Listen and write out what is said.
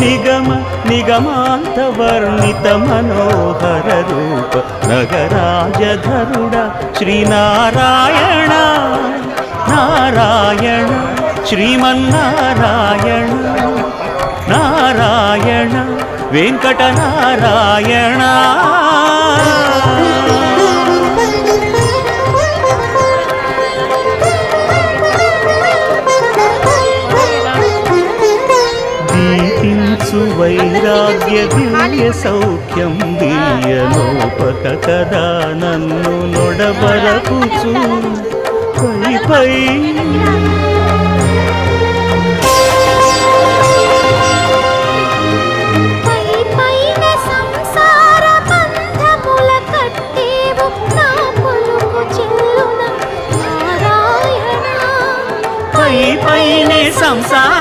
నిగమ నిగమాంత వర్ణిత మనోహర రూప నగరాజధరుడ శ్రీనారాయణ నారాయణ శ్రీమన్నారాయణ నారాయణ వెంకటనారాయణ. దీపించు వైరాగ్య దివ్య సౌఖ్యం దీయలోపక కదా నన్ను నొడబరపుచు పై పై